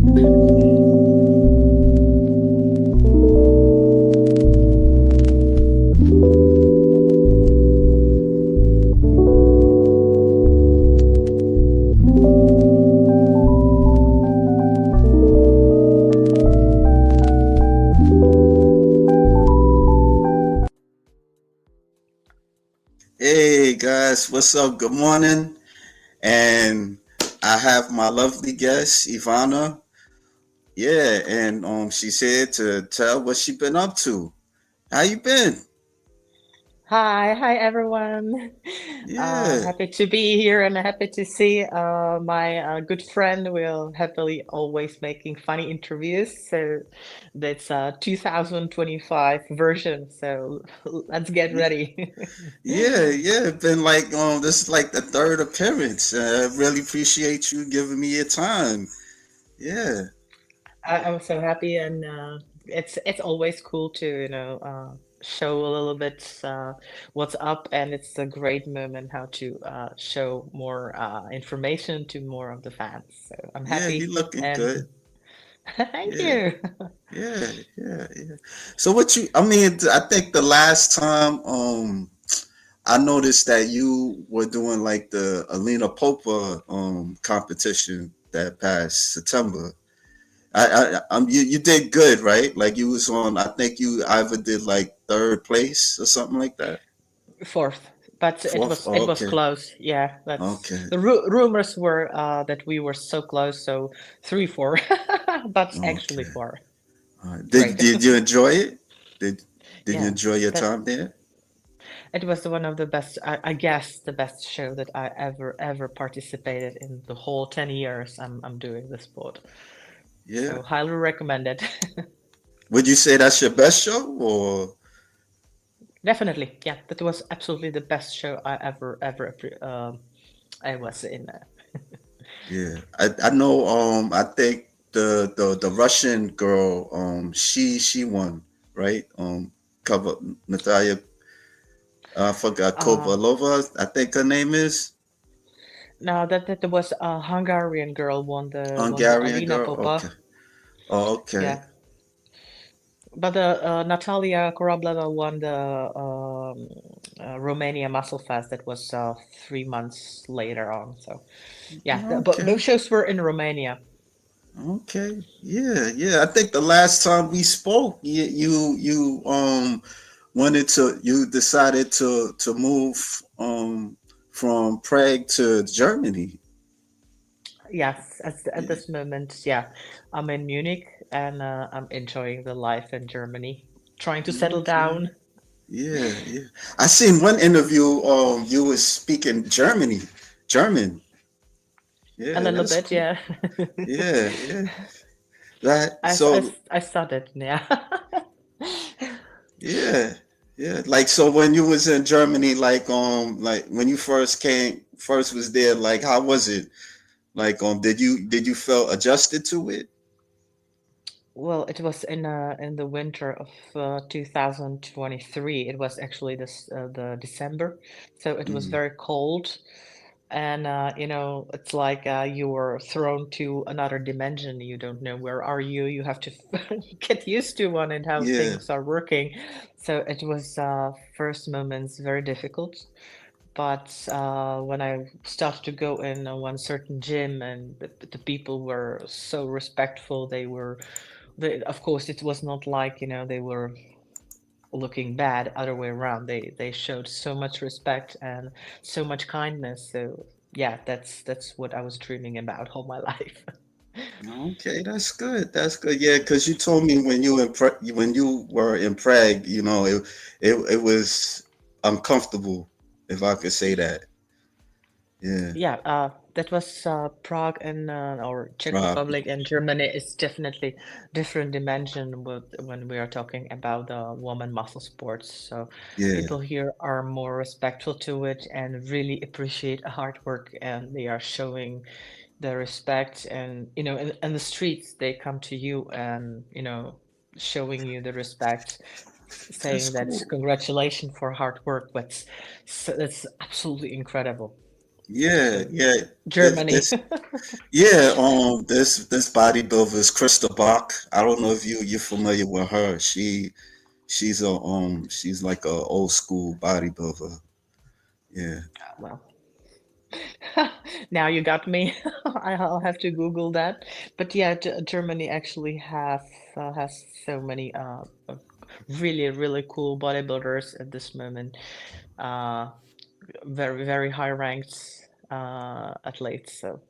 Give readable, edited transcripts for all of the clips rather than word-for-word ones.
Hey guys, what's up? Good morning. And I have my lovely guest, Ivana. Yeah, and she's here to tell what she been up to. How you been? Hi everyone. Yeah. Happy to be here and happy to see my good friend will happily always making funny interviews. So that's 2025 version. So let's get ready. Yeah. Been like this is like the third appearance. I really appreciate you giving me your time. Yeah. I'm so happy and it's always cool to show a little bit what's up, and it's a great moment how to show more information to more of the fans. So I'm Yeah, you happy looking and good. thank Yeah. you. Yeah. So I think the last time I noticed that you were doing like the Alina Popa competition that passed September. You did good, right? Like you was on. I think you either did like third place or something like that. Fourth, but it Fourth. was Oh, it was okay. close. Yeah, that's Okay. the rumors were that we were so close, so 3-4, but actually Okay. four. All right. Did Great. did you enjoy it? Did Did you Yeah, enjoy your that time there? it was one of the best, I guess, the best show that I ever participated in the whole 10 years I'm doing this sport. Yeah. So highly recommend it. Would you say that's your best show or? Definitely, yeah, that was absolutely the best show I I was in. Yeah, I know. I think the Russian girl. She won, right? Cover Natalia. I forgot Uh, Kovalova. I think her name is Now that was a Hungarian girl won the Hungarian Alina girl. Okay. Popa. Oh, okay. Yeah, but the Natalia Korobleva won the Romania Muscle Fest. That was 3 months later on. So yeah, but Okay. those shows were in Romania. Okay. Yeah. I think the last time we spoke, you decided to move from Prague to Germany. Yes, at Yeah. this moment, yeah, I'm in Munich and I'm enjoying the life in Germany, trying to settle Okay. down Yeah. I seen one interview. You was speaking German. a Yeah, little that's bit. cool. Yeah, Yeah. That so I started. Yeah. yeah, yeah. Like so, when you was in Germany, like when you first was there, like how was it? Like did you feel adjusted to it? Well, it was in the winter of 2023. It was actually the December, so it was Mm, very cold, and it's like you were thrown to another dimension. You don't know where are you. You have to get used to one and how yeah. things are working. So it was first moments very difficult. But when I started to go in one certain gym and the people were so respectful, of course, it was not like, they were looking bad, other way around. They showed so much respect and so much kindness. So yeah, that's what I was dreaming about all my life. Okay, that's good. That's good. Yeah, because you told me when you were in Prague, it was uncomfortable, if I could say that. Yeah, Yeah, that was Prague and or Czech Prague. Republic and Germany is definitely different dimension when we are talking about woman muscle sports. So Yeah, people here are more respectful to it and really appreciate hard work, and they are showing the respect, and in the streets they come to you and showing you the respect, that's saying that cool. congratulations for hard work. That's absolutely incredible. Yeah, So yeah. Germany. This yeah, this bodybuilder is Krista Bach. I don't know if you're familiar with her. She's like a old school bodybuilder. Yeah. Well, now you got me. I'll have to Google that. But yeah, Germany actually has so many really really cool bodybuilders at this moment. Uh, very very high ranked athletes. So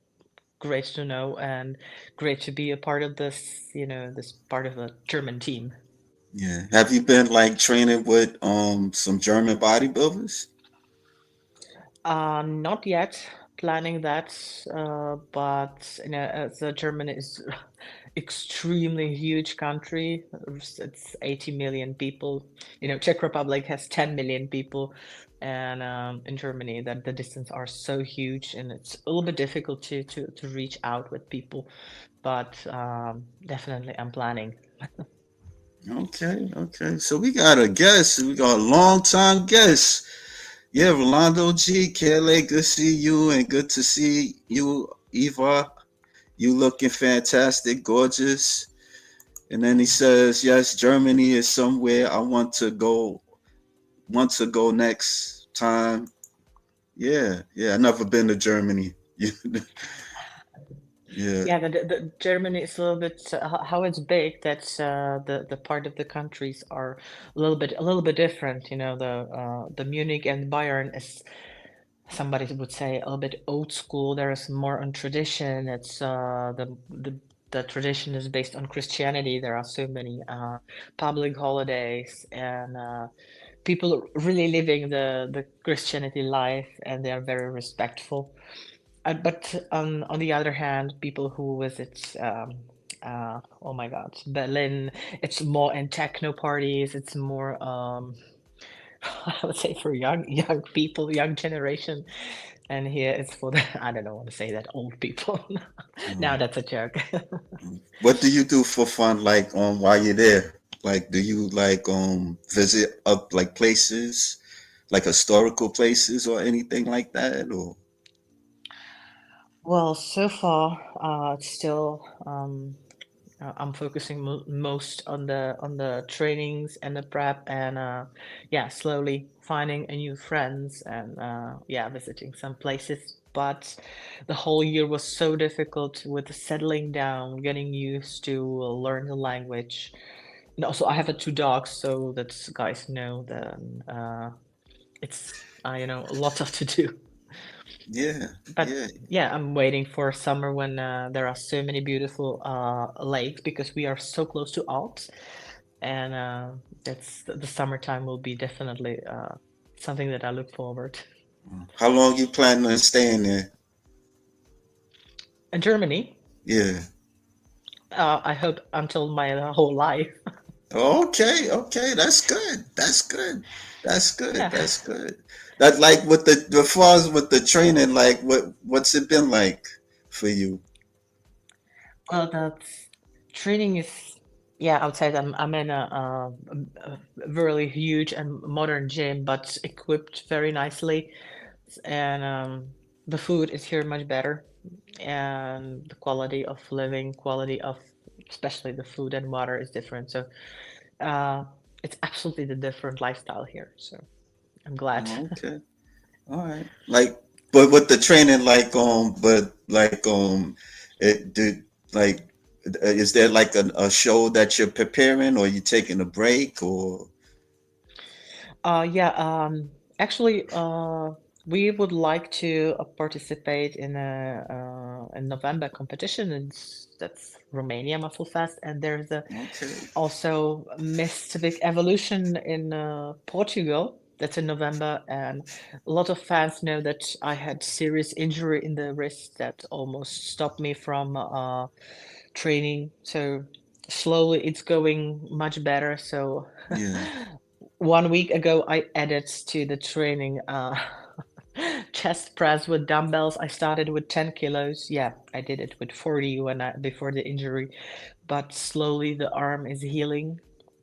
great to know and great to be a part of this. This part of the German team. Yeah. Have you been like training with some German bodybuilders? Not yet planning that, but the Germany is extremely huge country. It's 80 million people. Czech Republic has 10 million people, and in Germany, that the distance are so huge, and it's a little bit difficult to reach out with people. But definitely, I'm planning. Okay, okay. So we got a guest. We got a long time guest. Yeah, Rolando G. KLA, good to see you and good to see you, Eva. You looking fantastic, gorgeous. And then he says, yes, Germany is somewhere I want to go next time. Yeah, yeah. I never been to Germany. Yeah, Yeah, the Germany is a little bit how it's big. That's the part of the countries are a little bit different. The Munich and Bayern is somebody would say a little bit old school. There is more on tradition. It's the tradition is based on Christianity. There are so many public holidays and people really living the Christianity life, and they are very respectful. But on the other hand, people who visit, oh my God, Berlin, it's more in techno parties. It's more, I would say for young people, young generation. And here it's for the, I don't know, want to say that old people. Now yeah. that's a joke. What do you do for fun, like while you're there? Like, do you like visit up like places, like historical places or anything like that? Or Well, so far, it's still I'm focusing most on the trainings and the prep and yeah, slowly finding a new friends and yeah, visiting some places. But the whole year was so difficult with settling down, getting used to learn the language. And also, I have two dogs, so that's guys know that it's a lot of to do. yeah, But yeah, yeah, I'm waiting for summer when there are so many beautiful lakes because we are so close to Alps, and that's the summertime will be definitely something that I look forward. how long you planning on staying there? In Germany, Yeah. I hope until my whole life. Okay, okay, that's good. That's good. That's good. Yeah. That's good. That like with the far as with the training, like what's it been like for you? Well, that's training is yeah. Outside, I'm in a really huge and modern gym, but equipped very nicely, and the food is here much better, and the quality of living, quality of especially the food and water is different. So uh, it's absolutely the different lifestyle here. So I'm glad. Oh, okay. All right. Like, but with the training, like, but like, it did like, is there like a show that you're preparing, or you taking a break, or Yeah, actually, we would like to participate in a November competition. That's Romania Muscle Fest, and there's okay, also Miss Civic Evolution in Portugal. That's in November, and a lot of fans know that I had serious injury in the wrist that almost stopped me from training. So slowly, it's going much better. So yeah, 1 week ago, I added to the training chest press with dumbbells. I started with 10 kilos. Yeah, I did it with 40 before the injury, but slowly the arm is healing.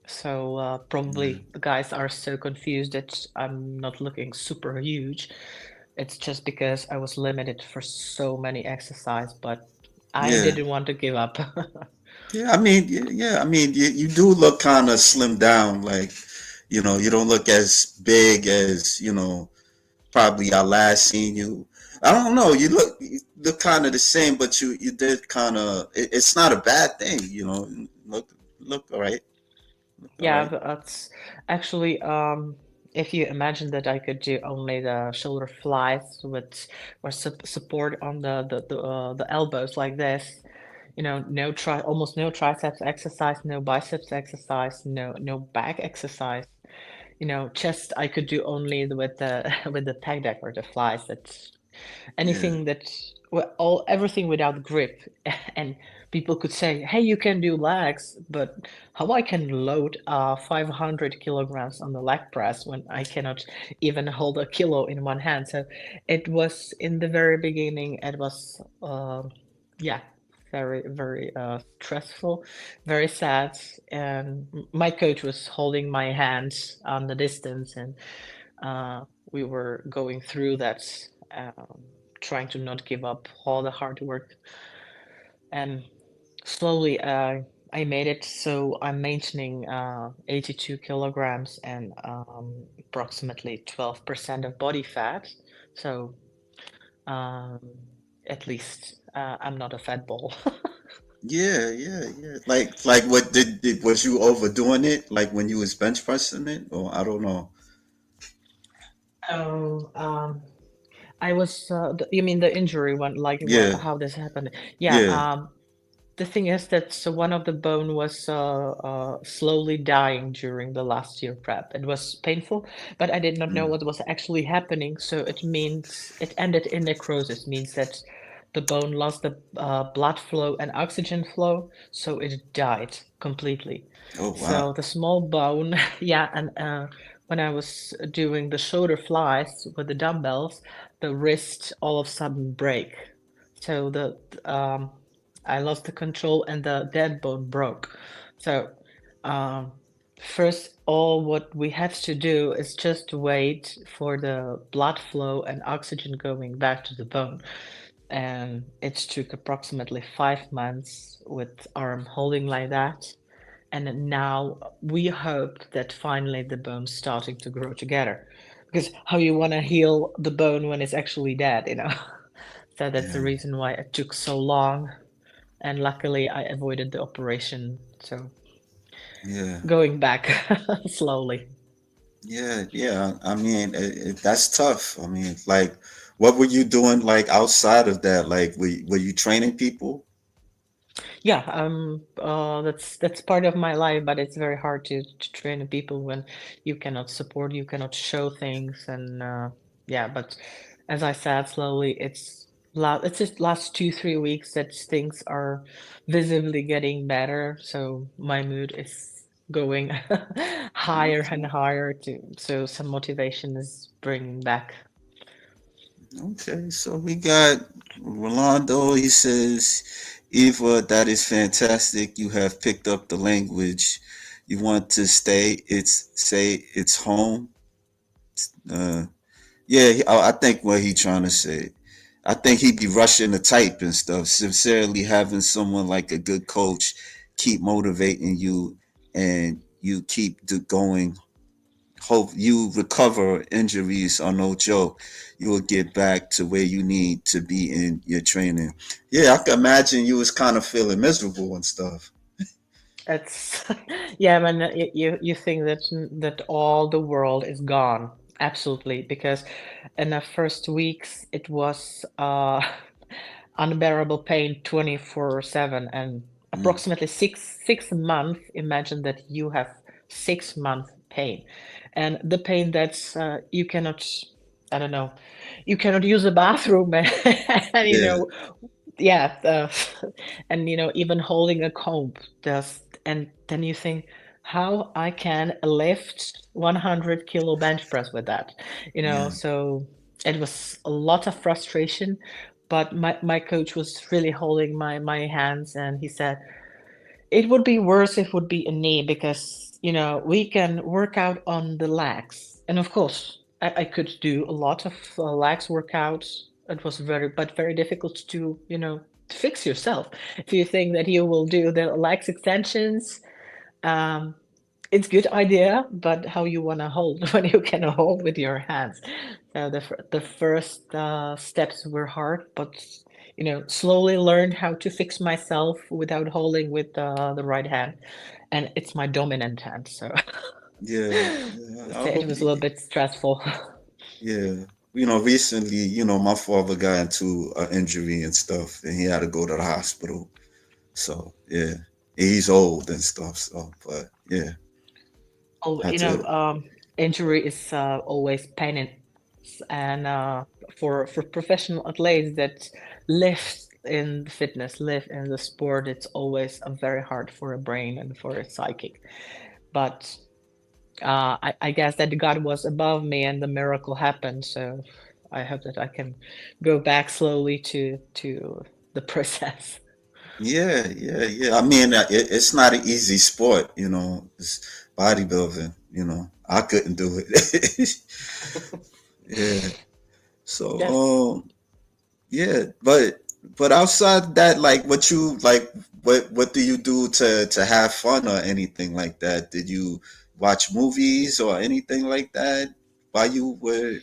So yeah, probably the guys are so confused that I'm not looking super huge, It's just because I was limited for so many exercise, but I Yeah. didn't want to give up. Yeah, I mean, yeah, I mean, you do look kind of slim down, like, you don't look as big as, probably I last seen you. I don't know, you look kind of the same, but you did kind of, it's not a bad thing, look, look all right, look all Yeah, right. but that's actually, if you imagine that I could do only the shoulder flies with or support on the elbows like this, no almost no triceps exercise, no biceps exercise, no back exercise. Chest I could do only with the with the pec deck or the flies. That's Yeah, anything that well, all everything without grip. And people could say, "Hey, you can do legs," but how I can load 500 kilograms on the leg press when I cannot even hold a kilo in one hand? So it was in the very beginning. It was yeah. Very, very stressful, very sad. And my coach was holding my hand on the distance, and we were going through that, um, trying to not give up all the hard work. And slowly, I made it. So I'm maintaining 82 kilograms and approximately 12% of body fat. So um, at least I'm not a fat ball. yeah, yeah, yeah. Like what was you overdoing it? Like when you was bench pressing it, or I don't know. Oh, I was, you mean the injury one, like Yeah, how this happened? Yeah, yeah, the thing is that so one of the bone was slowly dying during the last year prep. It was painful, but I did not know mm, what was actually happening. So it means it ended in necrosis, means that the bone lost the blood flow and oxygen flow, so it died completely. oh So wow, the small bone, yeah, and when I was doing the shoulder flies with the dumbbells, the wrist all of a sudden break. So I lost the control and the dead bone broke. So um, first, all what we had to do is just wait for the blood flow and oxygen going back to the bone. And it took approximately 5 months with arm holding like that. And now we hope that finally the bone's starting to grow together. Because how you want to heal the bone when it's actually dead? So that's the yeah, reason why it took so long. And luckily, I avoided the operation. So yeah. going back slowly. Yeah, yeah. I mean, that's tough. I mean, like, what were you doing like outside of that? Like, were you training people? Yeah, that's part of my life, but it's very hard to train people when you cannot support, you cannot show things, and yeah. But as I said, slowly, it's just last 2, 3 weeks that things are visibly getting better. So my mood is going higher and Okay, higher so some motivation is bringing back. okay. So we got Rolando. He says, "Eva, that is fantastic. You have picked up the language. You want to stay. It's home. Uh, yeah. I think what he trying to say. I think he'd be rushing to type and stuff. Sincerely, having someone like a good coach keep motivating you and you keep going. Hope you recover. Injuries are no joke. You will get back to where you need to be in your training. Yeah, I can imagine you was kind of feeling miserable and stuff. It's yeah, man. You think that all the world is gone, absolutely, because in the first weeks it was unbearable pain 24/7 and Mm, approximately six months. Imagine that you have 6 month pain, and the pain that's you cannot. I don't know. You cannot use a bathroom, and yeah, yeah, and even holding a comb does, and then you think how I can lift 100 kilo bench press with that, yeah, so it was a lot of frustration, but my coach was really holding my hands, and he said it would be worse if it would be a knee because we can work out on the legs, and of course. I could do a lot of legs workouts. It was very difficult to, to fix yourself. If you think that you will do the legs extensions, um, it's good idea, but how you want to hold when you can hold with your hands. So the first steps were hard, but slowly learned how to fix myself without holding with the right hand, and it's my dominant hand. So Yeah, yeah. I so it hope was a little bit stressful. yeah. Recently, my father got into an injury and stuff, and he had to go to the hospital. So yeah, he's old and stuff. So, but yeah, Oh, had to. injury is always pain and for professional athletes that live in fitness, live in the sport, it's always very hard for a brain and for a psychic. But I guess that God was above me and the miracle happened. So I hope that I can go back slowly to the process. Yeah, yeah, yeah. I mean, it's not an easy sport. It's bodybuilding. I couldn't do it. Yeah. So, Yes. yeah, but outside that, like, what do you do to have fun or anything like that? Did you watch movies or anything like that while you were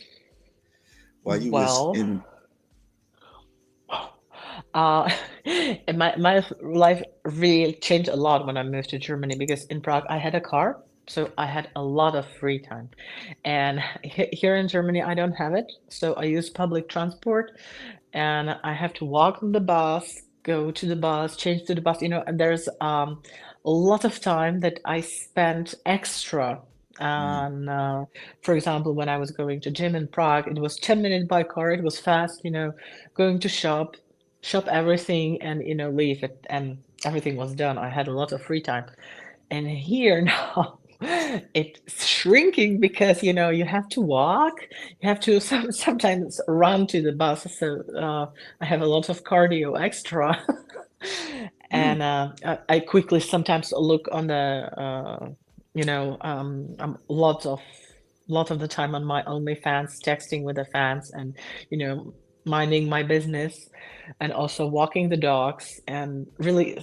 while you was Well, in? Uh, and my life really changed a lot when I moved to Germany because in Prague I had a car, so I had a lot of free time. And here in Germany I don't have it, so I use public transport, and I have to walk on the bus, go to the bus, change to the bus, and there's a lot of time that I spent extra. Mm, And for example, when I was going to gym in Prague, it was 10 minutes by car, it was fast, going to shop everything and leave it, and everything was done. I had a lot of free time. And here now it's shrinking because you have to walk, you have to sometimes run to the bus. So I have a lot of cardio extra. mm, And I quickly sometimes look on the lot of the time on my OnlyFans, texting with the fans, and minding my business, and also walking the dogs, and really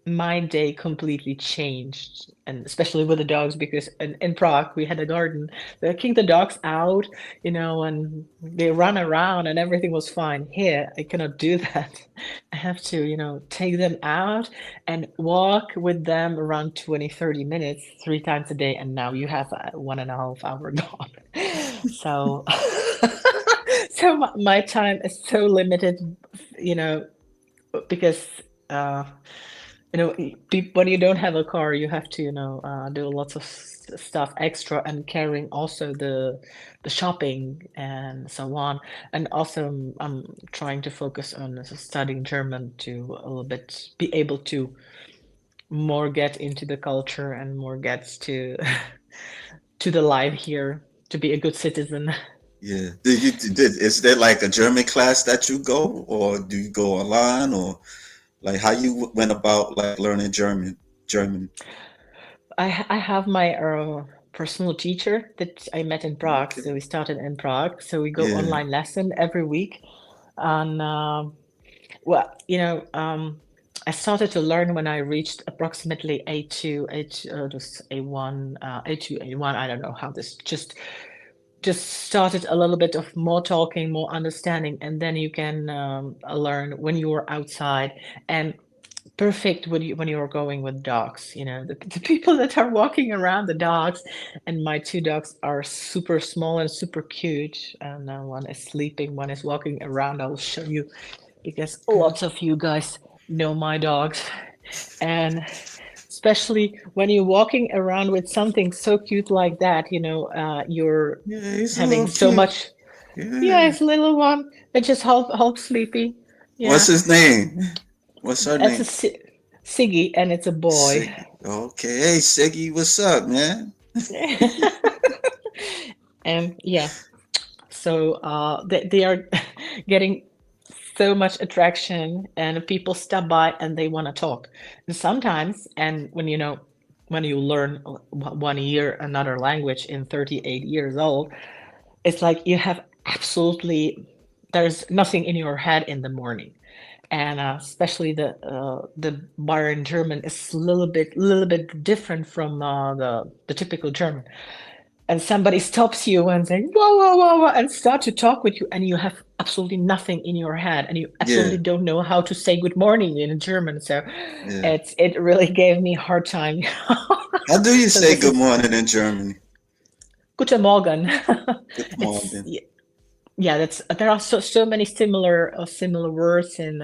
my day completely changed, and especially with the dogs, because in Prague we had a garden. They kicked the dogs out, and they run around and everything was fine. Here I cannot do that. I have to take them out and walk with them around 20-30 minutes 3 times a day, and now you have a 1.5 hour gone. So so my time is so limited, you know because uh when you don't have a car, you have to do lots of stuff extra, and carrying also the shopping and so on. And also I'm trying to focus on studying German to a little bit be able to more get into the culture and more gets to to the life here, to be a good citizen. yeah. Is there like a German class that you go, or do you go online, or like how you went about like learning German? German. I have my personal teacher that I met in Prague. Okay. So we started in Prague. So we go Yeah. online lesson every week. And well, I started to learn when I reached approximately A2, just A1, A2, A1. I don't know how this just started a little bit of more talking, more understanding, and then you can learn when you are outside. And perfect when you're going with dogs, the people that are walking around the dogs. And my two dogs are super small and super cute, and one is sleeping, one is walking around. I'll show you, because lots of you guys know my dogs. And especially when you're walking around with something so cute like that, you're Yeah, he's a having little so cute. much. Yeah, Yeah. it's a little one that just half sleepy. What's Yeah, his name? What's her that's a name? Siggy, and it's a boy. Siggy. Okay. Hey, Siggy, what's up, man? And yeah, so they are getting so much attraction, and people stop by and they want to talk. And sometimes, and when you learn 1 year another language in 38 years old, it's like you have absolutely there's nothing in your head in the morning, and especially the bar in German is a little bit different from the typical German. And somebody stops you and say whoa, whoa, whoa, whoa, and start to talk with you, and you have absolutely nothing in your head, and you absolutely Yeah, don't know how to say good morning in German. So yeah. it really gave me a hard time. How do you So say this good is morning in Germany? Guten Morgen. Good It's morning. yeah, that's there are so many similar words in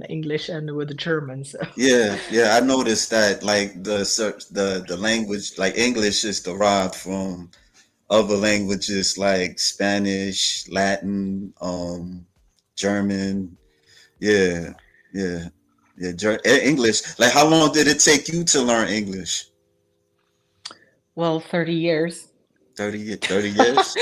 English and with the Germans. Yeah, yeah. I noticed that like the language like English is derived from other languages like Spanish, Latin, German. Yeah, yeah, yeah. English. Like, how long did it take you to learn English? Well, 30 years. 30 years?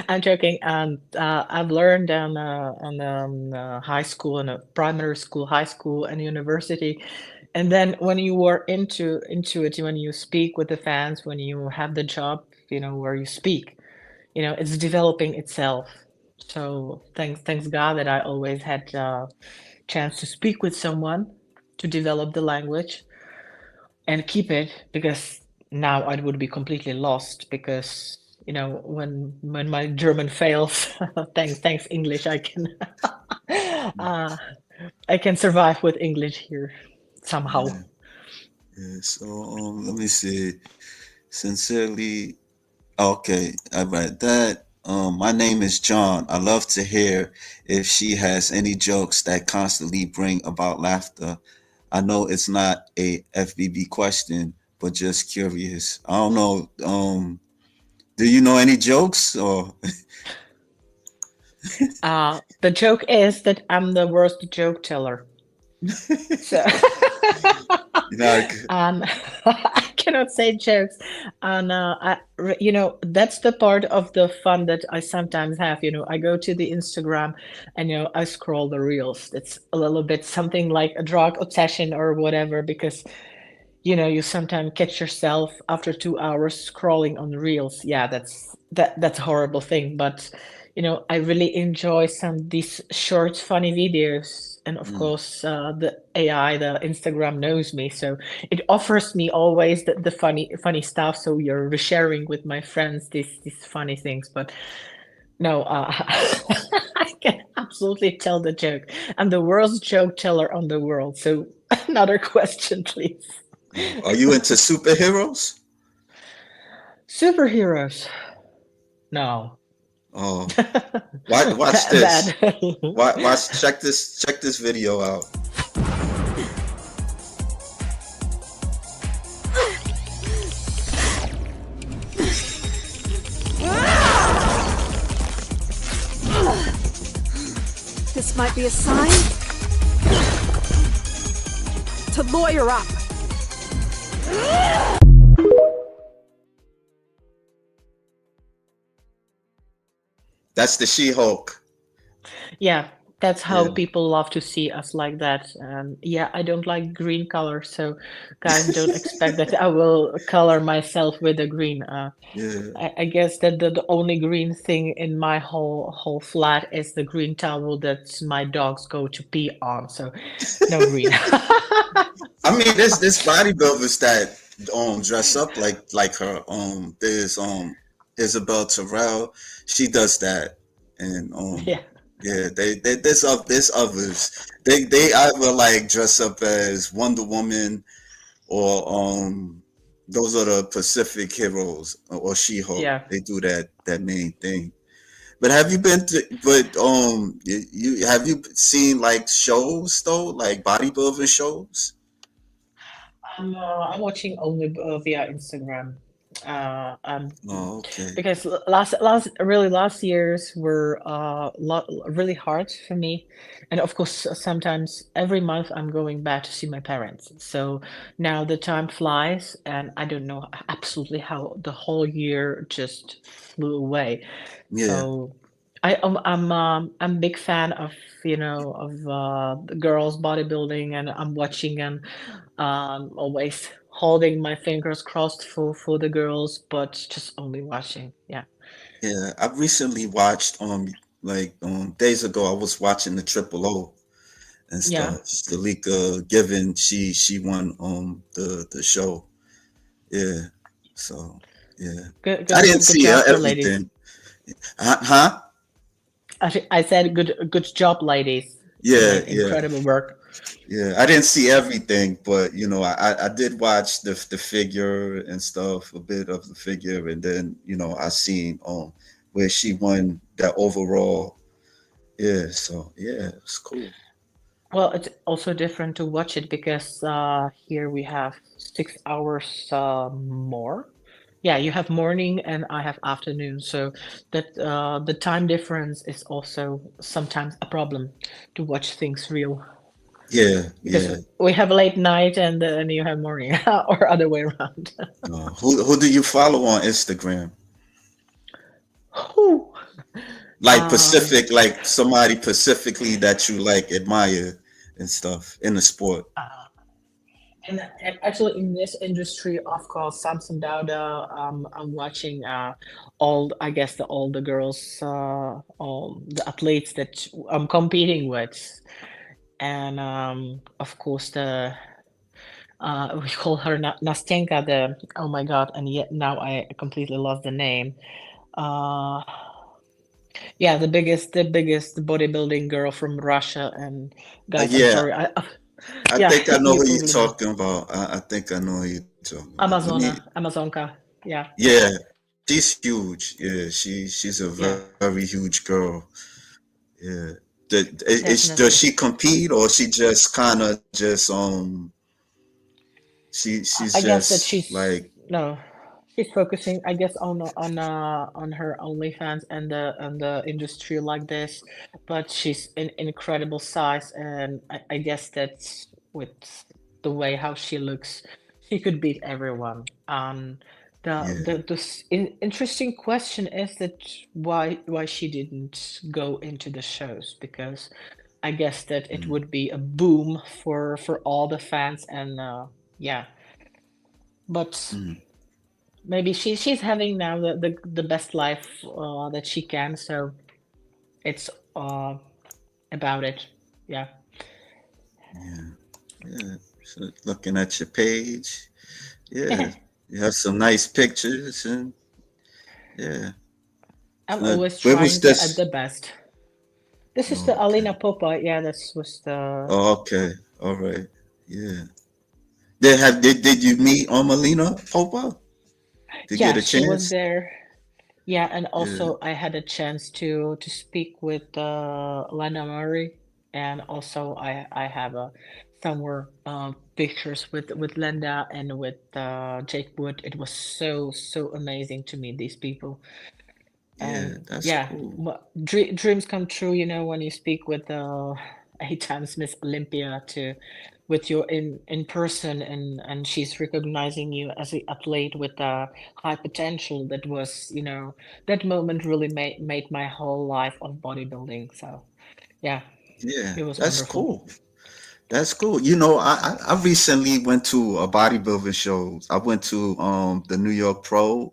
I'm joking. And I've learned on high school and primary school, high school, and university. And then when you were into it, when you speak with the fans, when you have the job, where you speak, it's developing itself. So thanks God that I always had chance to speak with someone to develop the language and keep it, because now I would be completely lost, because when my German fails, thanks English, uh, I can survive with English here somehow. Yeah, yeah. So let me see. Sincerely, okay, all right. That my name is John. I love to hear if she has any jokes that constantly bring about laughter. I know it's not a FBB question, but just curious. I don't know. Do you know any jokes or The joke is that I'm the worst joke teller. So you know? I cannot say jokes, and that's the part of the fun that I sometimes have. I go to the Instagram, and I scroll the reels. It's a little bit something like a drug obsession or whatever, because you sometimes catch yourself after 2 hours scrolling on reels. Yeah, that's a horrible thing, but I really enjoy these short funny videos. And of Mm, course, the AI, the Instagram knows me, so it offers me always the funny stuff. So you're resharing with my friends these funny things. But no, I can absolutely tell the joke. I'm the worst joke teller on the world. So another question, please. are you into superheroes? Superheroes. No. Oh, watch this. Bad. Watch check this video out. This might be a sign to lawyer up. That's the She-Hulk. Yeah, that's how Yeah. people love to see us like that. Yeah, I don't like green color, so guys, don't expect that I will color myself with a green. Yeah. I guess that the only green thing in my whole flat is the green towel that my dogs go to pee on. So no green. I mean, there's bodybuilders that dress up like her. There's Isabel Terrell. She does that, and Yeah, yeah, there's others. They either like dress up as Wonder Woman or those are the Pacific heroes or She Hulk. yeah. They do that main thing. But have you been to? But you have you seen like shows though, like bodybuilding shows? I'm watching only via Instagram. Uh, um, Oh, okay. because last years were really hard for me, and of course sometimes every month I'm going back to see my parents. So now the time flies, and I don't know absolutely how the whole year just flew away. Yeah. So I'm a big fan of the girls bodybuilding, and I'm watching and always holding my fingers crossed for the girls, but just only watching. Yeah. Yeah, I recently watched like days ago I was watching the Triple O and Yeah, stuff. Stalika Given, she won the show. Yeah. So yeah. I didn't good see job, ladies. everything. Huh? I said good job, ladies. Yeah, yeah. Incredible work. Yeah, I didn't see everything, but I did watch the figure and stuff, a bit of the figure, and then I seen where she won that overall. Yeah, so yeah, it's cool. Well, it's also different to watch it because here we have 6 hours more. Yeah, you have morning and I have afternoon, so that the time difference is also sometimes a problem to watch things real Yeah, because yeah. we have late night and you have morning or other way around. Who do you follow on Instagram? Whew. Like Um, Pacific, like somebody specifically that you like admire and stuff in the sport. and actually in this industry, of course, Samson Dauda, I'm watching I guess all the girls, all the athletes that I'm competing with, and of course we call her Nastenka. Oh my God, and yet now I completely lost the name. Uh, yeah, the biggest bodybuilding girl from Russia, and guys, I'm Yeah, sorry, I yeah, think I know you who you're probably know talking about. I think I know who you're talking about. Let me. Amazonka, yeah. Yeah, she's huge. Yeah, she's a Yeah, very huge girl. Yeah. Does she definitely. compete or she just kind of just she's I guess that just she's like no, she's focusing, I guess, on her OnlyFans and the industry like this, but she's in incredible size, and I guess that with the way how she looks, she could beat everyone. yeah. Interesting question is that why she didn't go into the shows because I guess that it Mm, would be a boom for all the fans and yeah, but mm, maybe she's having now the best life that she can, so it's uh about it. Yeah. yeah. Yeah. So looking at your page, yeah, you have some nice pictures and yeah. I'm So always where was trying to add the this? best. This is the Oh, okay. Alina Popa. Yeah, this was the Oh, okay. All right. Yeah. Did you meet Melina Popa? Did you yeah, get a she was chance? there. Yeah, and Yeah. also I had a chance to speak with Lana Murray, and also I have somewhere pictures with Linda and with Jake Wood. It was so amazing to meet these people, Yeah, and that's yeah, cool. dreams come true. You know when you speak with 8 times Miss Olympia to with your in person and she's recognizing you as an athlete with high potential. That was that moment really made my whole life of bodybuilding. So yeah, Yeah, it was that's wonderful. cool. That's cool. I recently went to a bodybuilding show. I went to the New York Pro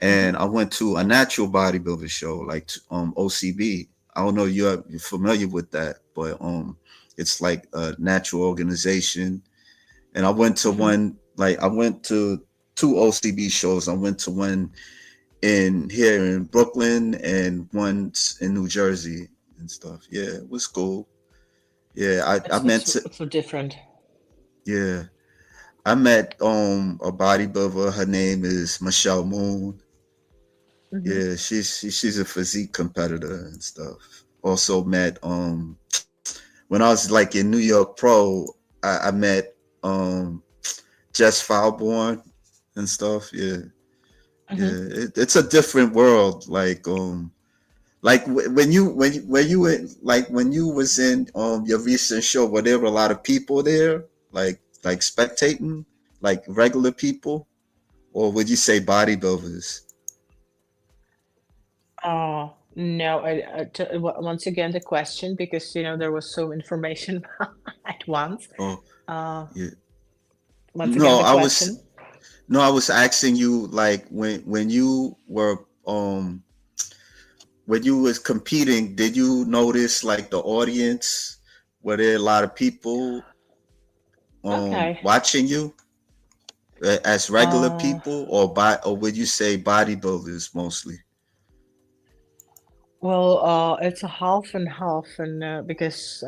Hmm. and I went to a natural bodybuilding show like OCB. I don't know if you're familiar with that, but it's like a natural organization. And I went to Hmm. one like I went to two OCB shows. I went to one in here in Brooklyn and once in New Jersey and stuff. Yeah, it was cool. Yeah, I It's meant it's to. it's so different. Yeah, I met a bodybuilder. Her name is Michelle Moon. Hmm. Yeah, she's a physique competitor and stuff. Also met when I was like in New York Pro, I met Jess Falborn and stuff. Yeah, Hmm. it's a different world. Like when you were like when you was in your recent show, were there a lot of people there, like spectating, like regular people, or would you say bodybuilders? No, once again the question because there was so information at once. Oh, Uh, yeah. once again No, the I question. was no, I was asking you like when you were when you was competing, did you notice like the audience? Were there a lot of people Okay. watching you as regular Uh, people, or would you say bodybuilders mostly? well, it's a half and half, and because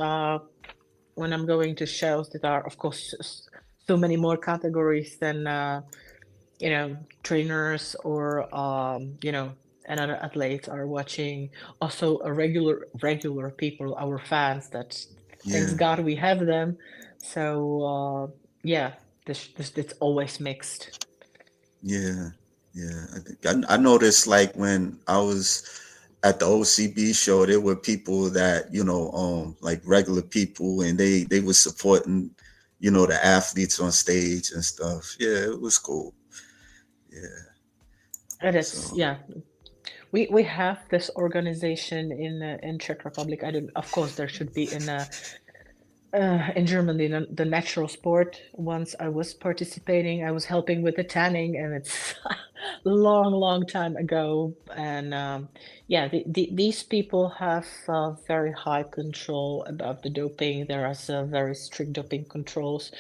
when I'm going to shows that are, of course, so many more categories than trainers or another athletes are watching. Also, a regular people, our fans. That thanks Yeah, God we have them. So yeah, this it's always mixed. yeah, yeah. I noticed like when I was at the OCB show, there were people that like regular people, and they were supporting, the athletes on stage and stuff. Yeah, it was cool. Yeah. And it's So yeah, we have this organization in Czech Republic. I don't. Of course, there should be in Germany, the natural sport. Once I was participating, I was helping with the tanning, and it's long, long time ago. And yeah, these people have very high control about the doping. There are some very strict doping controls.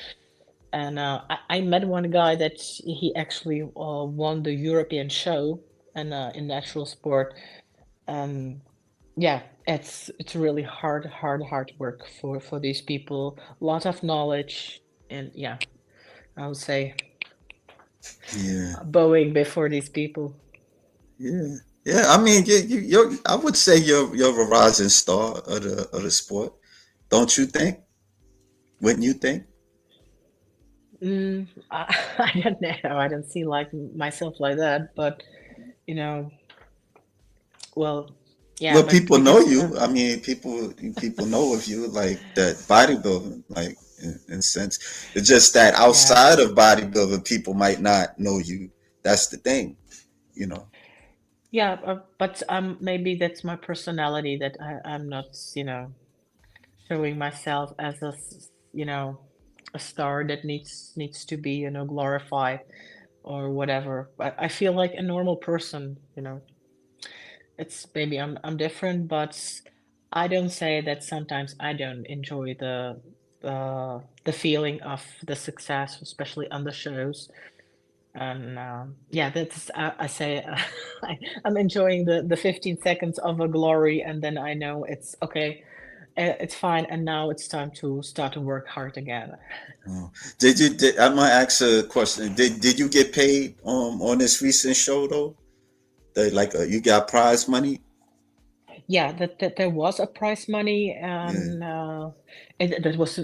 And I met one guy that he actually won the European show and in natural sport. Um, yeah, it's really hard work for these people. A lot of knowledge, and yeah, I would say yeah, bowing before these people. yeah, yeah. I mean, I would say you're a rising star of the sport. Don't you think? Wouldn't you think? I don't know. I don't see like myself like that, but you know, well, yeah, Well, but people know because you. I mean, people know of you like that bodybuilding, like in sense. It's just that yeah, outside of bodybuilding, people might not know you. That's the thing, you know. yeah, but maybe that's my personality that I'm not, showing myself as a star that needs to be glorified or whatever. I feel like a normal person. It's maybe I'm different, but I don't say that sometimes I don't enjoy the feeling of the success, especially on the shows. And yeah, that's I say I'm enjoying the 15 seconds of a glory, and then I know it's okay, it's fine, and now it's time to start to work hard again. Oh. I might ask a question. Did you get paid on this recent show though? You got prize money? Yeah, that there was a prize money, Yeah. and that was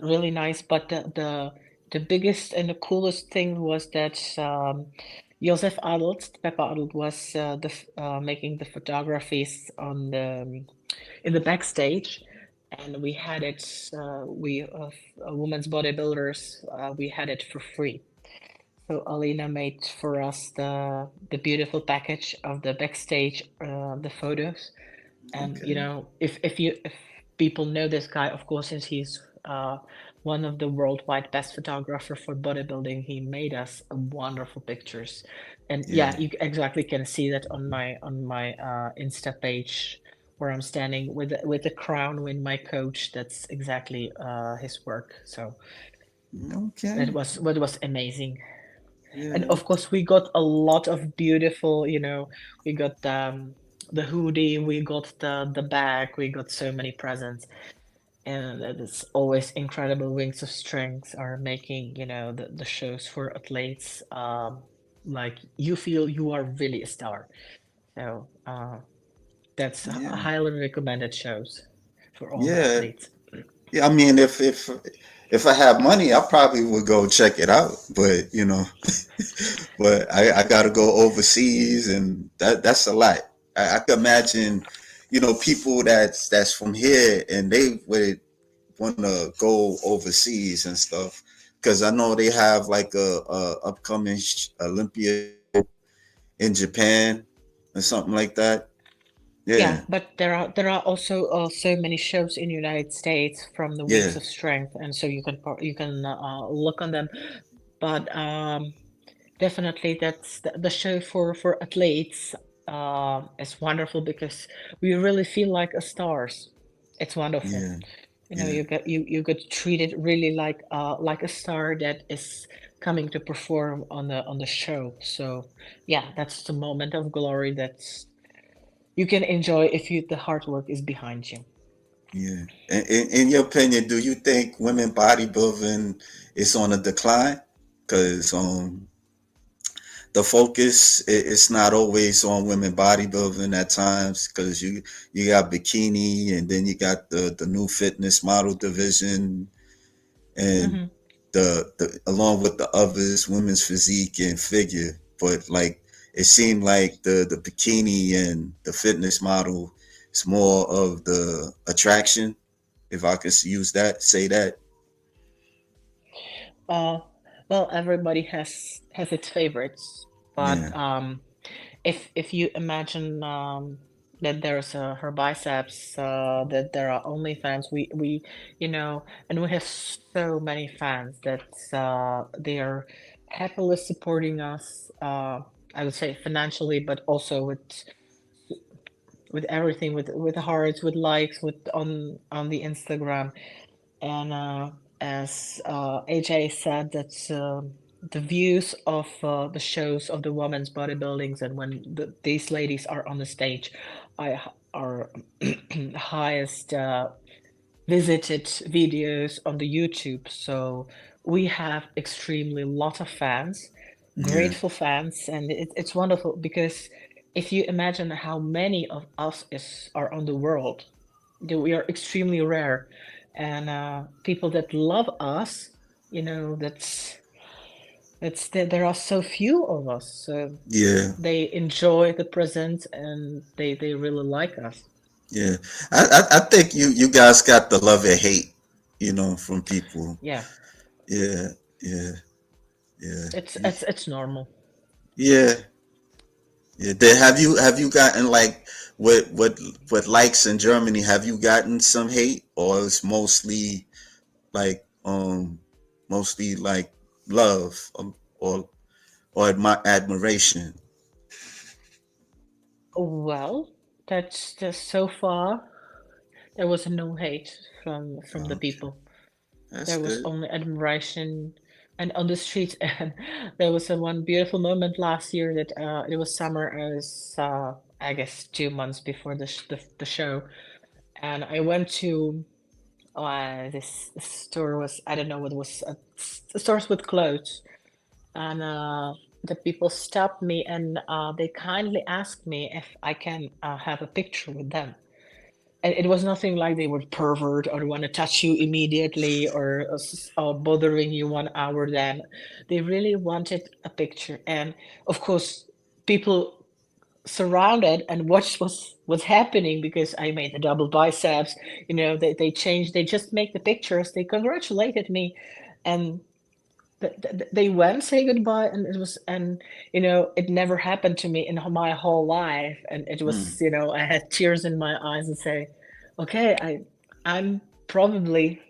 really nice. But the biggest and the coolest thing was that Josef Adelt, Peppa Adelt, was making the photographies on the in the backstage, and we had it. We women's bodybuilders. We had it for free. So Alina made for us the beautiful package of the backstage, the photos. And Okay. if people know this guy, of course, since he's one of the worldwide best photographer for bodybuilding, he made us wonderful pictures. And yeah, Yeah. you exactly can see that on my Insta page where I'm standing with the crown with my coach. That's exactly his work. So Okay. it was amazing. And Yeah. of course, we got a lot of beautiful, we got the hoodie, we got the bag, we got so many presents. And it's always incredible. Wings of Strength are making, the shows for athletes. Like you feel you are really a star. So that's a Yeah. highly recommended shows for all the Yeah. athletes. Yeah. I mean, if I had money, I probably would go check it out. But but I got to go overseas, and that's a lot. I can imagine, people that's from here, and they would want to go overseas and stuff, because I know they have like a upcoming Olympia show in Japan or something like that. Yeah, Yeah, but there are also so many shows in United States from the yeah, Wings of Strength, and so you can look on them. But definitely that's the show for athletes. is wonderful because we really feel like a stars. It's wonderful. Yeah, You know, yeah, you get treated really like a star that is coming to perform on the show. So yeah, that's the moment of glory that's you can enjoy if you the hard work is behind you. yeah. In your opinion, do you think women bodybuilding is on a decline? Because the focus it's not always on women bodybuilding at times because you got bikini and then you got the new fitness model division and Hmm. the along with the others women's physique and figure, but like it seemed like the bikini and the fitness model is more of the attraction, if I could use that, say that. Uh, well, everybody has its favorites, but Yeah, if you imagine that there's her biceps, that there are OnlyFans, we you know, and we have so many fans that they are happily supporting us. I would say financially, but also with everything, with hearts, with likes, with on the Instagram. And as AJ said, that's the views of the shows of the women's bodybuildings, and when these ladies are on the stage, are highest visited videos on the YouTube. So we have extremely lot of fans, yeah, grateful fans, and it's wonderful because if you imagine how many of us are on the world, we are extremely rare, and people that love us, you know, there are so few of us, so yeah, they enjoy the present and they really like us. yeah. I think you guys got the love and hate, from people. Yeah, Yeah, yeah, yeah, it's normal. yeah. Yeah. Have you gotten like with likes in Germany? Have you gotten some hate, or it's like mostly like love, or admiration? Well, that's just so far there was no hate from the Okay, people. that's There was good. only admiration and on the street. And there was a one beautiful moment last year that it was summer. I was I guess 2 months before the show, and I went to this store was I don't know what it was, stores with clothes, and the people stopped me and they kindly asked me if I can have a picture with them. And it was nothing like they were pervert or want to touch you immediately or bothering you 1 hour. Then they really wanted a picture, and of course, people surrounded and watched what's happening because I made the double biceps. You know, they changed. They just make the pictures. They congratulated me, and they went say goodbye, and it was and you know it never happened to me in my whole life, and it was Mm, I had tears in my eyes and say, okay, I'm probably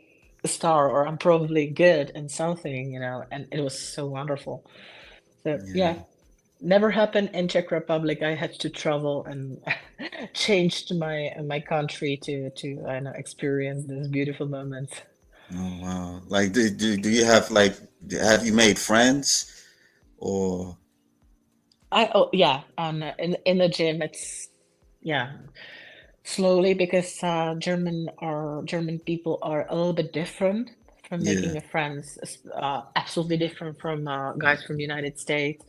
a star, or I'm probably good in something, and it was so wonderful. So yeah, yeah. never happened in Czech Republic. I had to travel and changed my country to I know experience this beautiful moment. Oh wow. Like do you have have you made friends or Oh yeah, in the gym, it's yeah, slowly because German people are a little bit different from yeah, making a friends, absolutely different from guys from United States,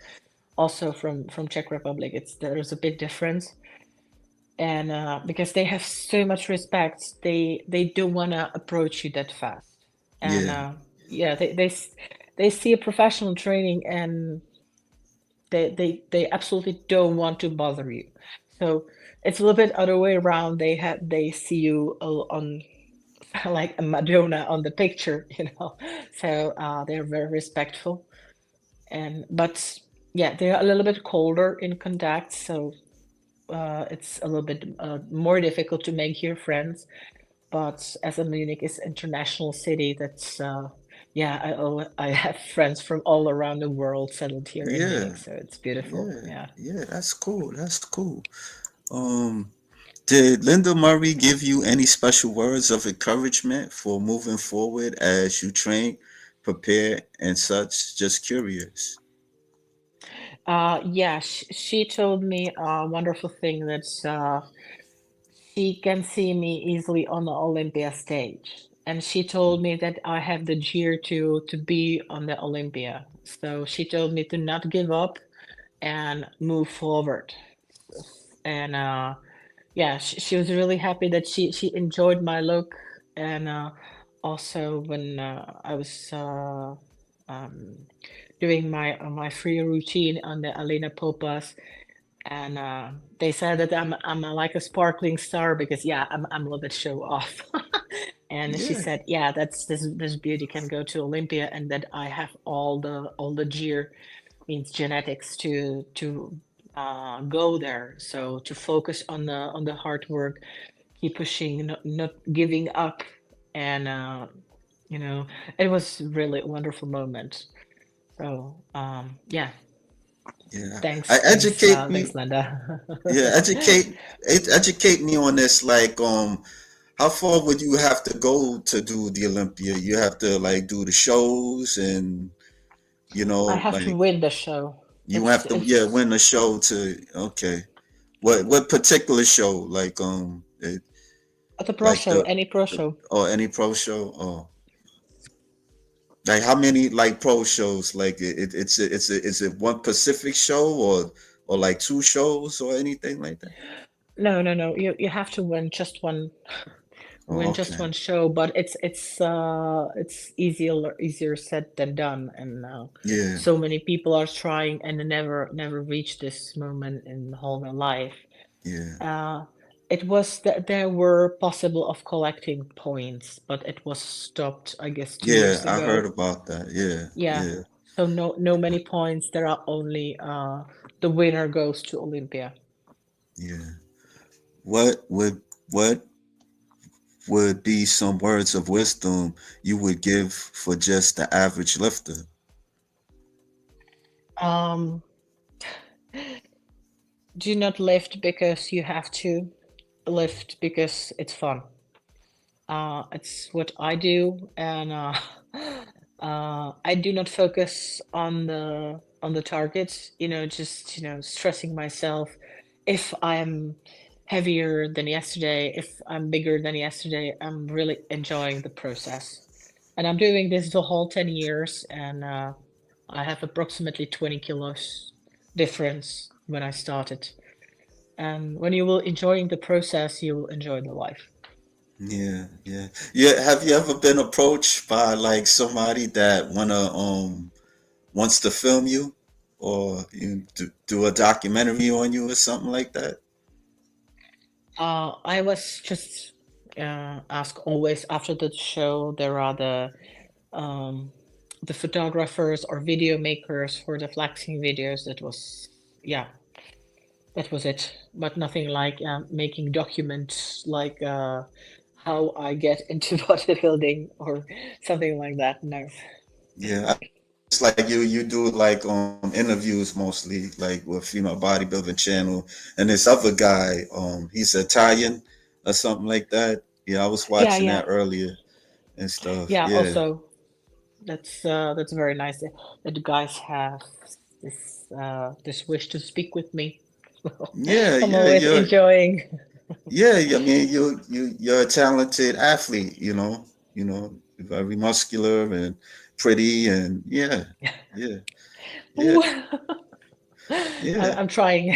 also from Czech Republic. There's a big difference, and because they have so much respect, they don't want to approach you that fast, and yeah, yeah, they see a professional training and they absolutely don't want to bother you. So it's a little bit other way around. They see you on like a Madonna on the picture, you know. So they're very respectful, and but yeah, they're a little bit colder in contact. So it's a little bit more difficult to make here friends. But as a Munich is international city, that's yeah, I have friends from all around the world settled here in Munich, Yeah, so it's beautiful. yeah, Yeah. yeah. That's cool. That's cool. Um, did Linda Murray give you any special words of encouragement for moving forward as you train, prepare, and such? Just curious. Yeah, she told me a wonderful thing that she can see me easily on the Olympia stage. And she told me that I have the gear to be on the Olympia. So she told me to not give up and move forward. And yeah, she was really happy that she enjoyed my look. And also when I was um, doing my free routine on the Alina Popas, and they said that I'm like a sparkling star because yeah, I'm a little bit show off. And she Yeah, said, yeah, that's this beauty can go to Olympia, and that I have all the gear, means genetics to go there. So to focus on the hard work, keep pushing, not giving up, and you know, it was really a wonderful moment. So yeah, yeah. I thanks, educate me. thanks, Linda. Yeah, educate me on this. Like, how far would you have to go to do the Olympia? You have to like do the shows, and I have to like win the show. you have to, yeah, It's win the show to. Okay, what particular show? Like, the pro like show, any pro the show. or any pro show, or like how many like pro shows? Like is it one Pacific show, or like two shows or anything like that? No, no, no. You have to Oh, win just okay. one show, but it's easier said than done, and Yeah, so many people are trying and never reach this moment in the whole their life. yeah, Uh, it was that there were possible of collecting points, but it was stopped, I guess, 2 years yeah. I heard ago. about that. Yeah, Yeah. yeah, So no many points. There are only the winner goes to Olympia. yeah. What would be some words of wisdom you would give for just the average lifter? Um, do not lift because you have to. Lift because it's fun. It's what I do, and I do not focus on the target. Just stressing myself. If I'm heavier than yesterday, if I'm bigger than yesterday, I'm really enjoying the process. And I'm doing this the whole 10 years, and I have approximately 20 kilos difference when I started. And when you will enjoying the process, you will enjoy the life. Yeah, yeah, yeah. Have you ever been approached by like somebody that wants to film you, or do a documentary on you or something like that? I was just asked always after the show. There are um, the photographers or video makers for the flexing videos. That was yeah, that was it. But nothing like making documents like how I get into bodybuilding or something like that. No. Yeah, it's like you do like interviews mostly, like with bodybuilding channel, and this other guy, he's Italian or something like that. Yeah, I was Yeah, watching that yeah, earlier and stuff. yeah. Yeah, Also, that's very nice that the guys have this wish to speak with me. yeah, I'm yeah. always enjoying. Yeah. I mean, you're a talented athlete. You're very muscular and pretty, and yeah, yeah, yeah, Ooh, yeah. I'm trying.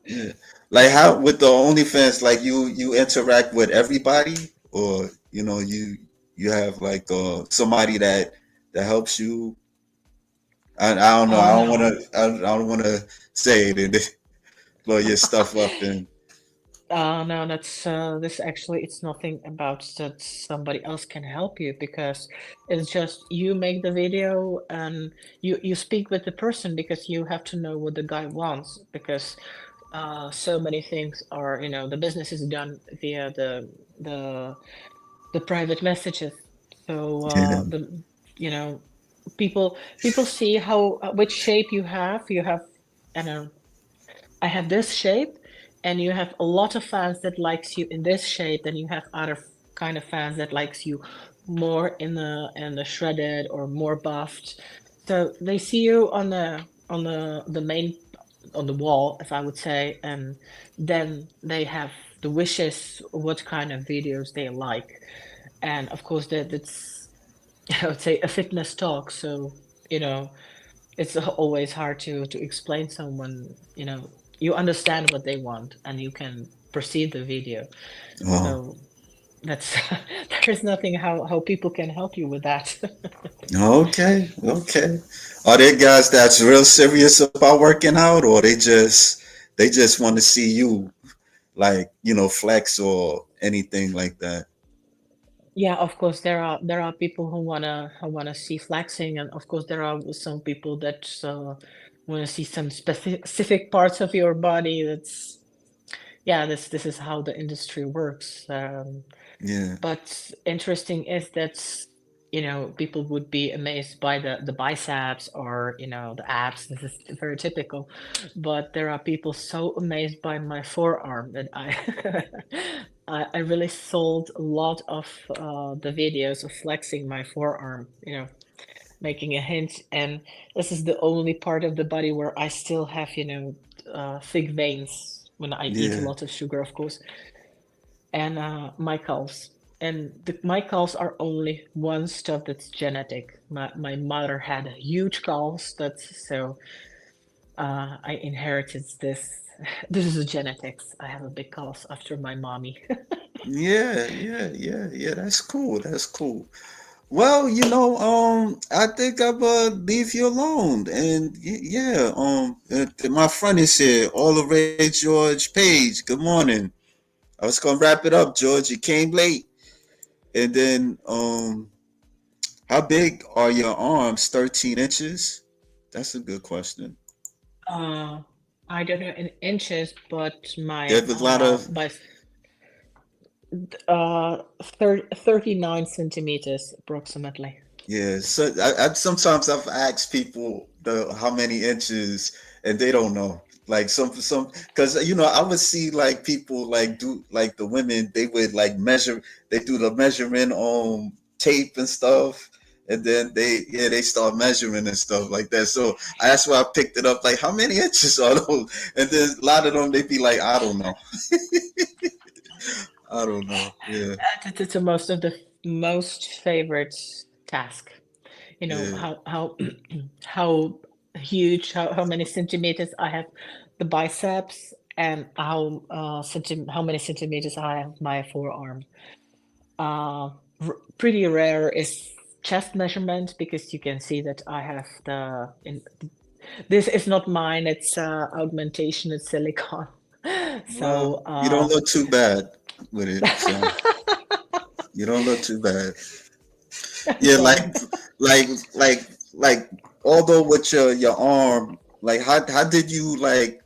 Yeah. Like how with the OnlyFans, like you interact with everybody, or you have like somebody that helps you. I don't know. Oh I don't want no. to. I don't want to say it and blow your stuff up. And No, that's this actually it's nothing about that somebody else can help you because it's just you make the video and you speak with the person because you have to know what the guy wants because so many things are, the business is done via the the private messages. So yeah, you know, people see how which shape you have. You have, I don't know, I have this shape, and you have a lot of fans that likes you in this shape, and you have other kind of fans that likes you more in the shredded or more buffed. So they see you on the main on the wall, if I would say, and then they have the wishes what kind of videos they like. And of course that's I would say a fitness talk. So, you know, it's always hard to explain someone, you understand what they want and you can perceive the video. Oh, So that's there's nothing how people can help you with that. okay, okay. Are there guys that's real serious about working out, or they just want to see you like flex or anything like that? Yeah, of course there are people who wanna see flexing, and of course there are some people that want to see some specific parts of your body. That's Yeah, this is how the industry works. Yeah, But interesting is that, people would be amazed by the biceps or, the abs. This is very typical. But there are people so amazed by my forearm that I really sold a lot of the videos of flexing my forearm, making a hint. And this is the only part of the body where I still have, thick veins when I eat a yeah, lot of sugar, of course, and my calves. And my calves are only one stuff that's genetic. My mother had huge calves, that's so I inherited this. This is genetics. I have a big calves after my mommy. yeah, yeah, yeah, yeah. That's cool. That's cool. Well, I think I'm leave you alone. And yeah, my friend is here. All the way, George Page. Good morning. I was gonna wrap it up, George. You came late. And then, how big are your arms? 13 inches? That's a good question. uh, I don't know in inches, but my There's a lot of by 39 centimeters approximately. Yeah, so I sometimes I've asked people how many inches, and they don't know. Like some because I would see like people like do like the women, they would like measure, they do the measurement on tape and stuff, and then they start measuring and stuff like that. So that's why I picked it up. Like, how many inches are those? And then a lot of them they be like, I don't know, I don't know. Yeah, It's the most of the most favorite task. yeah. How how huge, how many centimeters I have the biceps, and how many centimeters I have my forearm. Pretty rare is chest measurement because you can see that I have this is not mine, it's augmentation, it's silicone. Well, So you don't look too bad with it, so you don't look too bad. Yeah, so like, like, like. Although with your arm, like, how did you like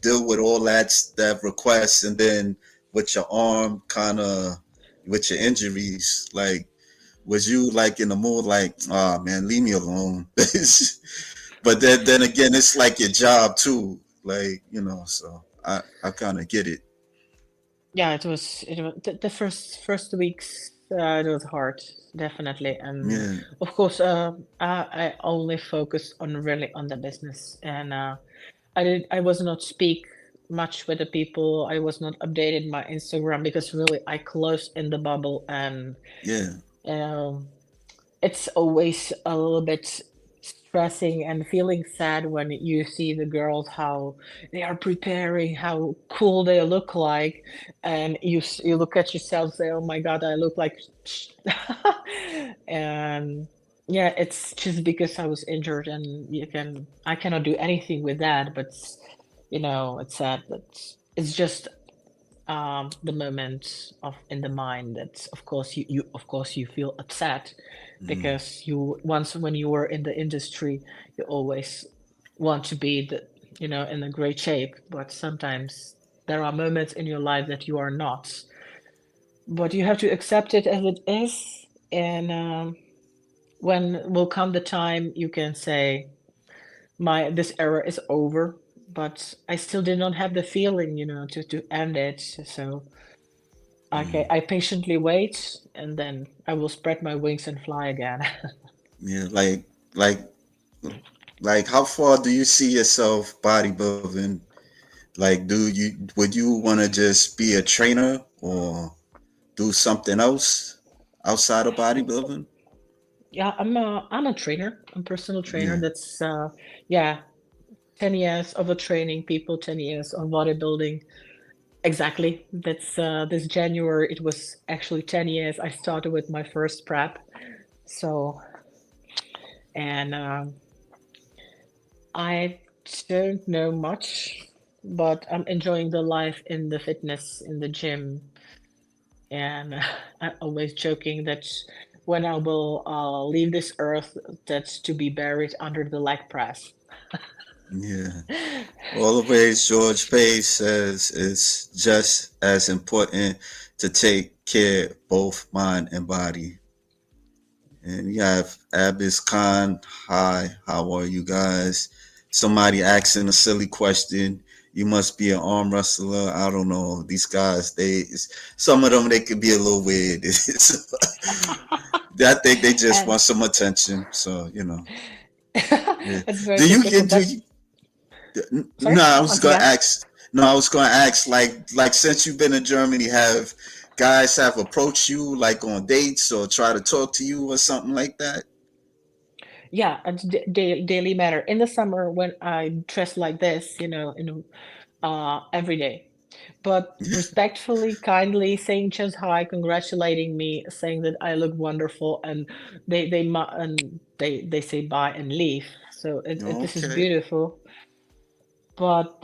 deal with all that requests, and then with your arm, kind of with your injuries, like, was you like in the mood like, oh man, leave me alone? But then again, it's like your job too, like so I kind of get it. yeah, it was the first weeks. It was hard, definitely, and Yeah, of course, I only focus on really on the business, and I was not speak much with the people. I was not updated my Instagram because really I closed in the bubble, and yeah. um, it's always a little bit stressing and feeling sad when you see the girls how they are preparing, how cool they look like, and you look at yourself and say, "Oh my God, I look like," and yeah, it's just because I was injured, and I cannot do anything with that. But it's sad, but it's just the moment of in the mind that of course you of course you feel upset Mm. because you once when you were in the industry you always want to be in a great shape, but sometimes there are moments in your life that you are not, but you have to accept it as it is, and when will come the time you can say my this era is over, but I still did not have the feeling, to end it. So okay, Mm. I patiently wait, and then I will spread my wings and fly again. Yeah, like like how far do you see yourself bodybuilding? Like, would you want to just be a trainer or do something else outside of bodybuilding? Yeah, I'm a trainer. I'm a personal trainer. Yeah. That's yeah, 10 years of a training people, 10 years of bodybuilding. Exactly. That's this January it was actually 10 years I started with my first prep. So, and I don't know much, but I'm enjoying the life in the fitness in the gym. And I'm always joking that when I will leave this earth, that's to be buried under the leg press. Yeah. Always, George Page says it's just as important to take care of both mind and body. And we have Abbas Khan. Hi, how are you guys? Somebody asking a silly question. You must be an arm wrestler. I don't know. These guys, some of them they could be a little weird. I think they just And want some attention. So yeah. it's very Do you typical. get do That's you, sorry, No, I was once gonna again. ask. No, I was gonna ask. Like since you've been in Germany, have guys have approached you like on dates or try to talk to you or something like that? Yeah, it's daily matter. In the summer when I dress like this, every day. But respectfully, kindly saying just hi, congratulating me, saying that I look wonderful, and they say bye and leave. So this is Okay. beautiful. But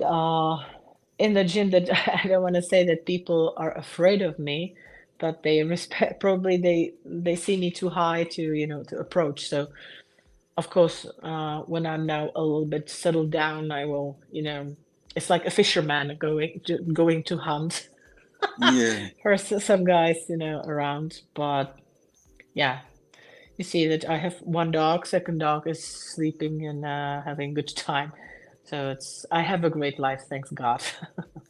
in the gym, that I don't want to say that people are afraid of me, but they respect. Probably they see me too high to to approach. So of course, when I'm now a little bit settled down, I will, it's like a fisherman going to hunt Yeah. for some guys, around. But yeah, you see that I have one dog. Second dog is sleeping and having a good time. So I have a great life, thanks God.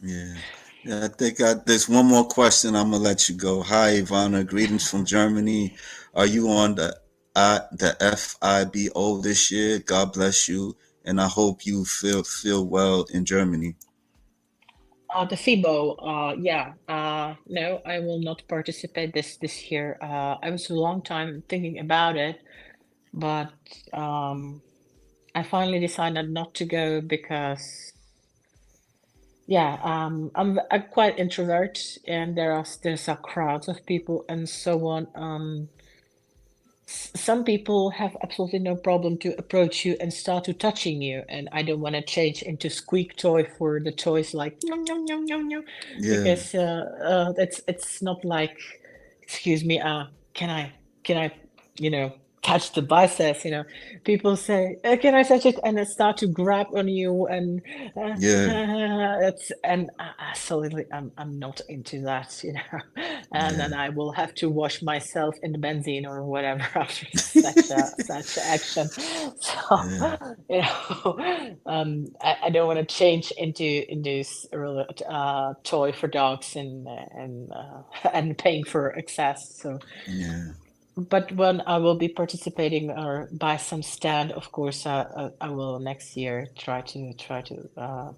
Yeah. Yeah. I think there's one more question. I'm gonna let you go. Hi, Ivana. Greetings from Germany. Are you on the FIBO this year? God bless you, and I hope you feel well in Germany. The FIBO, yeah, no, I will not participate this year. I was a long time thinking about it, but um, I finally decided not to go because, yeah, I'm quite introvert, and there's a crowd of people and so on. Some people have absolutely no problem to approach you and start to touching you, and I don't want to change into squeak toy for the toys like no no no no no, Yeah. because it's not like, excuse me, can I you know touch the biceps, people say, can I touch it, and they start to grab on you, and Yeah. it's and absolutely I'm not into that, and then Yeah. I will have to wash myself in the benzene or whatever after such action. So Yeah. I don't want to change into toy for dogs and paying for access. So Yeah. but when I will be participating or buy some stand, of course, I will next year try to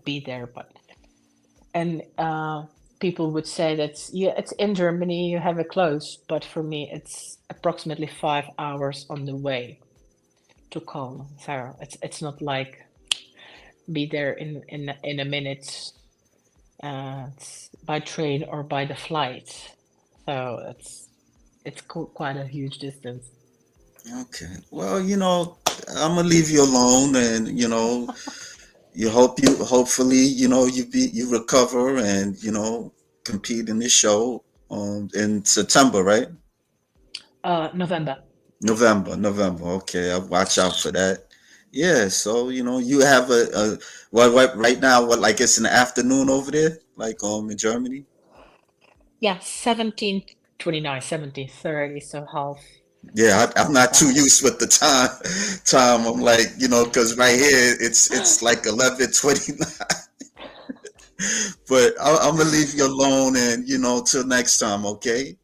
be there. But and people would say that yeah, it's in Germany, you have it close, but for me, it's approximately 5 hours on the way to Cologne. So it's not like be there in a minute, it's by train or by the flight. So it's quite a huge distance. Okay. Well, I'm gonna leave you alone, and hopefully you recover and compete in this show in September, right? November. November. Okay, I'll watch out for that. Yeah. So you have a well right now, what, like it's in the afternoon over there, like in Germany. Yeah, 17:29, 17:30, so half. Yeah, I'm not too Fantastic. used with the time. I'm like, because right here it's like 11:29. But I'm gonna leave you alone, and till next time. Okay.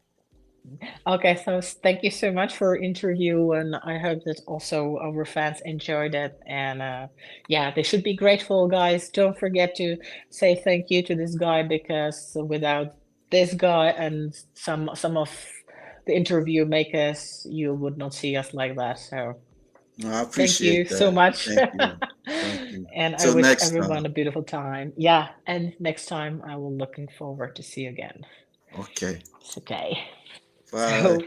Okay, so thank you so much for interview, and I hope that also our fans enjoyed it. And yeah, they should be grateful, guys. Don't forget to say thank you to this guy because without this guy and some of the interview makers, you would not see us like that. So No, I thank you appreciate so that. much. Thank you. Thank you. And I Till wish next everyone time. a beautiful time. Yeah, and next time I will looking forward to see you again. Okay. It's okay. Bye. So